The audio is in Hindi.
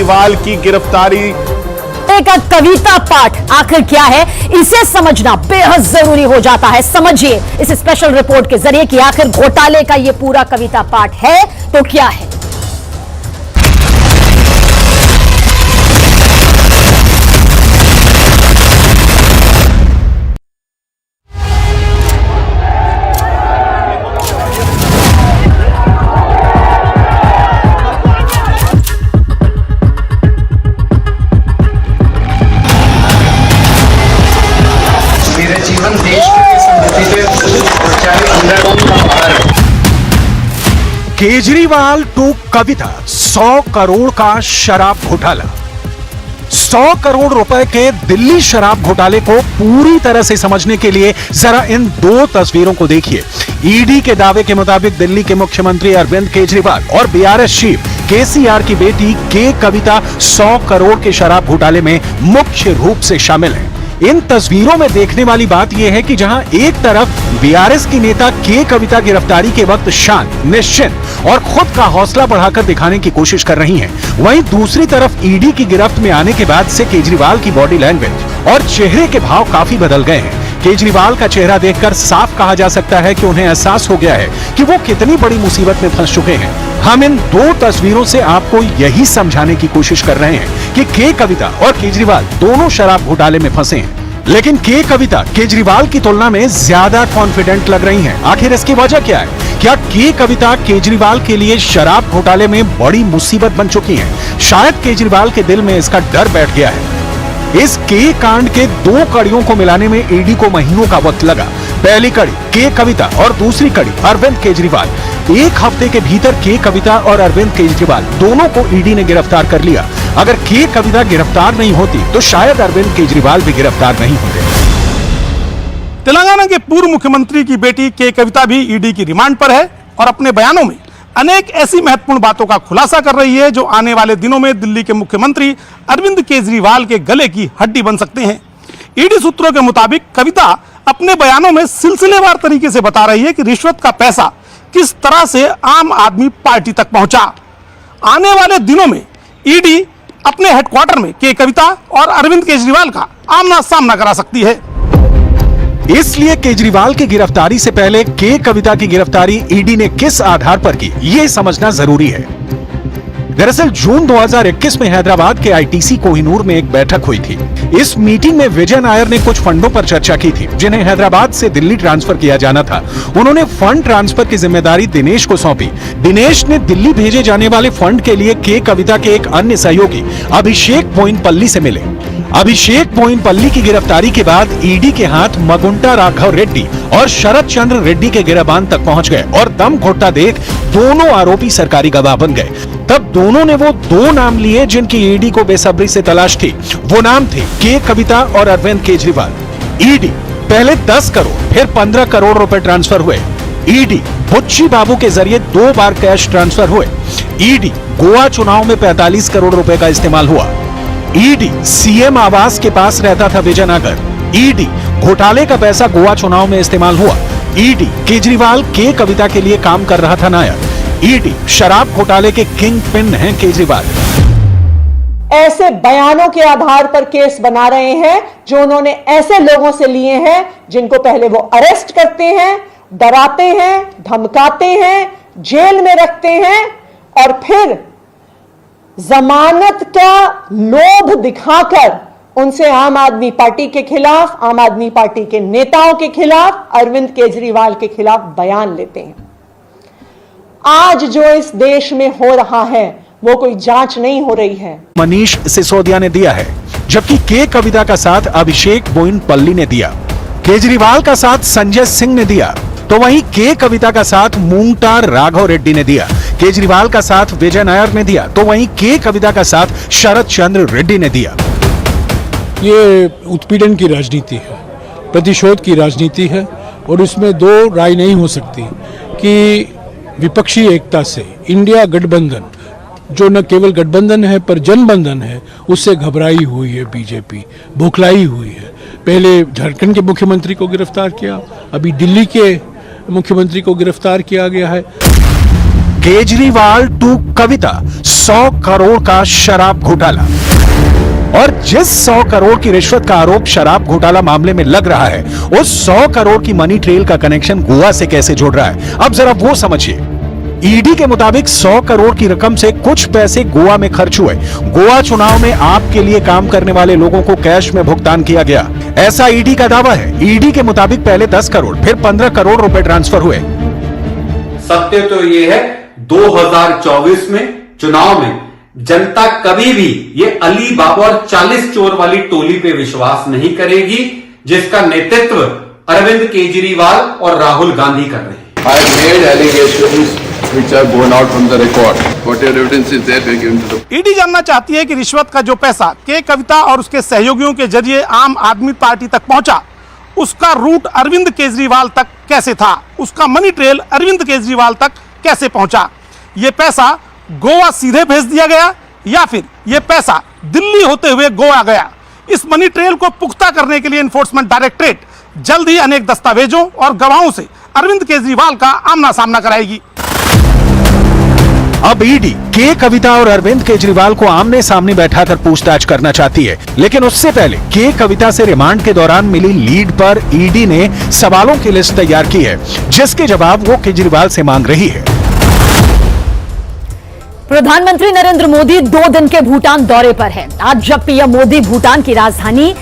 केजरीवाल की गिरफ्तारी। एक कविता पाठ आखिर क्या है, इसे समझना बेहद जरूरी हो जाता है। समझिए इस स्पेशल रिपोर्ट के जरिए कि आखिर घोटाले का यह पूरा कविता पाठ है तो क्या है। केजरीवाल टू कविता 100 करोड़ का शराब घोटाला। 100 करोड़ रुपए के दिल्ली शराब घोटाले को पूरी तरह से समझने के लिए जरा इन दो तस्वीरों को देखिए। ईडी के दावे के मुताबिक दिल्ली के मुख्यमंत्री अरविंद केजरीवाल और बीआरएस चीफ केसीआर की बेटी के कविता 100 करोड़ के शराब घोटाले में मुख्य रूप से शामिल है। इन तस्वीरों में देखने वाली बात यह है कि जहां एक तरफ बीआरएस की नेता के कविता गिरफ्तारी के वक्त शांत, निश्चिंत और खुद का हौसला बढ़ाकर दिखाने की कोशिश कर रही हैं, वहीं दूसरी तरफ ईडी की गिरफ्त में आने के बाद से केजरीवाल की बॉडी लैंग्वेज और चेहरे के भाव काफी बदल गए हैं। केजरीवाल का चेहरा देखकर साफ कहा जा सकता है कि उन्हें एहसास हो गया है कि वो कितनी बड़ी मुसीबत में फंस चुके हैं। हम इन दो तस्वीरों से आपको यही समझाने की कोशिश कर रहे हैं कि के कविता और केजरीवाल दोनों शराब घोटाले में फंसे हैं, लेकिन के कविता केजरीवाल की तुलना में ज्यादा कॉन्फिडेंट लग रही हैं। आखिर इसकी वजह क्या है? क्या के कविता केजरीवाल के लिए शराब घोटाले में बड़ी मुसीबत बन चुकी हैं? शायद केजरीवाल के दिल में इसका डर बैठ गया है। इस के कांड के दो कड़ियों को मिलाने में ईडी को महीनों का वक्त लगा। पहली कड़ी के कविता और दूसरी कड़ी अरविंद केजरीवाल। एक हफ्ते के भीतर के कविता और अरविंद केजरीवाल दोनों को ईडी ने गिरफ्तार कर लिया। अगर के कविता गिरफ्तार नहीं होती तो शायद अरविंद केजरीवाल भी गिरफ्तार नहीं होते। तेलंगाना के पूर्व मुख्यमंत्री की बेटी के कविता भी ईडी की रिमांड पर है और अपने बयानों में अनेक ऐसी महत्वपूर्ण बातों का खुलासा कर रही है जो आने वाले दिनों में दिल्ली के मुख्यमंत्री अरविंद केजरीवाल के गले की हड्डी बन सकते हैं। ईडी सूत्रों के मुताबिक कविता अपने बयानों में सिलसिलेवार तरीके से बता रही है कि रिश्वत का पैसा किस तरह से आम आदमी पार्टी तक पहुंचा। आने वाले दिनों में ईडी अपने हेडक्वार्टर में के कविता और अरविंद केजरीवाल का आमना सामना करा सकती है। इसलिए केजरीवाल की गिरफ्तारी से पहले के कविता की गिरफ्तारी ईडी ने किस आधार पर की, ये समझना जरूरी है। दरअसल जून 2021 में हैदराबाद के आईटीसी कोहिनूर में एक बैठक हुई थी। इस मीटिंग में विजय नायर ने कुछ फंडों पर चर्चा की थी जिन्हें हैदराबाद से दिल्ली ट्रांसफर किया जाना था। उन्होंने फंड ट्रांसफर की जिम्मेदारी दिनेश को सौंपी। दिनेश ने दिल्ली भेजे जाने वाले फंड के लिए के कविता के एक अन्य सहयोगी अभिषेक बोयिनपल्ली से मिले। अभिषेक बोयिनपल्ली की गिरफ्तारी के बाद ईडी के हाथ मगुंटा राघव रेड्डी और शरद चंद्र रेड्डी के गिरबान तक पहुंच गए और दम घोटता देख दोनों आरोपी सरकारी गवाह बन गए। तब दोनों ने वो दो नाम लिए जिनकी ईडी को बेसब्री से तलाश थी। वो नाम थे के कविता और अरविंद केजरीवाल। ईडी पहले 10 करोड़ फिर 15 करोड़ रुपए ट्रांसफर हुए। ईडी बुच्ची बाबू के जरिए 2 बार कैश ट्रांसफर हुए। ईडी गोवा चुनाव में 45 करोड़ रुपए का इस्तेमाल हुआ। ईडी सीएम आवास के पास रहता था विजय नागर। ईडी घोटाले का पैसा गोवा चुनाव में इस्तेमाल हुआ। ईडी केजरीवाल के कविता के लिए काम कर रहा था नायर। ईडी शराब घोटाले के किंग पिन हैं केजरीवाल। ऐसे बयानों के आधार पर केस बना रहे हैं जो उन्होंने ऐसे लोगों से लिए हैं जिनको पहले वो अरेस्ट करते हैं, डराते हैं, धमकाते हैं, जेल में रखते हैं और फिर जमानत का लोभ दिखाकर उनसे आम आदमी पार्टी के खिलाफ, आम आदमी पार्टी के नेताओं के खिलाफ, अरविंद केजरीवाल के खिलाफ बयान लेते हैं। आज जो इस देश में हो रहा है वो कोई जांच नहीं हो रही है। मनीष सिसोदिया ने दिया है, जबकि के कविता का साथ अभिषेक बोयिनपल्ली ने दिया। केजरीवाल का साथ संजय सिंह ने दिया, तो वहीं के कविता का साथ मूंगटा राघव रेड्डी ने दिया। केजरीवाल का साथ विजय नायर ने दिया, तो वहीं के कविता का साथ शरद चंद्र रेड्डी ने दिया। ये उत्पीड़न की राजनीति है, प्रतिशोध की राजनीति है और इसमें दो राय नहीं हो सकती कि विपक्षी एकता से इंडिया गठबंधन, जो न केवल गठबंधन है पर जनबंधन है, उससे घबराई हुई है बीजेपी, बौखलाई हुई है। पहले झारखंड के मुख्यमंत्री को गिरफ्तार किया, अभी दिल्ली के मुख्यमंत्री को गिरफ्तार किया गया है। केजरीवाल टू कविता 100 करोड़ का शराब घोटाला। और जिस 100 करोड़ की रिश्वत का आरोप शराब घोटाला मामले में लग रहा है, उस 100 करोड़ की मनी ट्रेल का कनेक्शन गोवा से कैसे जुड़ रहा है, अब जरा वो समझिए। ईडी के मुताबिक 100 करोड़ की रकम से कुछ पैसे गोवा में खर्च हुए। गोवा चुनाव में आपके लिए काम करने वाले लोगों को कैश में भुगतान किया गया, ऐसा ईडी का दावा है। ईडी के मुताबिक पहले 10 करोड़ फिर 15 करोड़ रुपए ट्रांसफर हुए। सत्य तो ये है, 2024 में चुनाव में जनता कभी भी ये अली बाबा और 40 चोर वाली टोली पे विश्वास नहीं करेगी, जिसका नेतृत्व अरविंद केजरीवाल और राहुल गांधी कर रहे हैं। I have made allegations which are borne out from the record. Whatever evidence is there, we are given to the ED जानना चाहती है कि रिश्वत का जो पैसा के कविता और उसके सहयोगियों के जरिए आम आदमी पार्टी तक पहुंचा, उसका रूट अरविंद केजरीवाल तक कैसे था, उसका मनी ट्रेल अरविंद केजरीवाल तक कैसे पहुंचा, यह पैसा गोवा सीधे भेज दिया गया या फिर यह पैसा दिल्ली होते हुए गोवा गया। इस मनी ट्रेल को पुख्ता करने के लिए एनफोर्समेंट डायरेक्टरेट जल्द ही अनेक दस्तावेजों और गवाहों से अरविंद केजरीवाल का आमना सामना कराएगी। अब ईडी के कविता और अरविंद केजरीवाल को आमने सामने बैठाकर पूछताछ करना चाहती है, लेकिन उससे पहले के कविता से रिमांड के दौरान मिली लीड पर ईडी ने सवालों की लिस्ट तैयार की है, जिसके जवाब वो केजरीवाल से मांग रही है। प्रधानमंत्री नरेंद्र मोदी 2 दिन के भूटान दौरे पर हैं। आज जब पीएम मोदी भूटान की राजधानी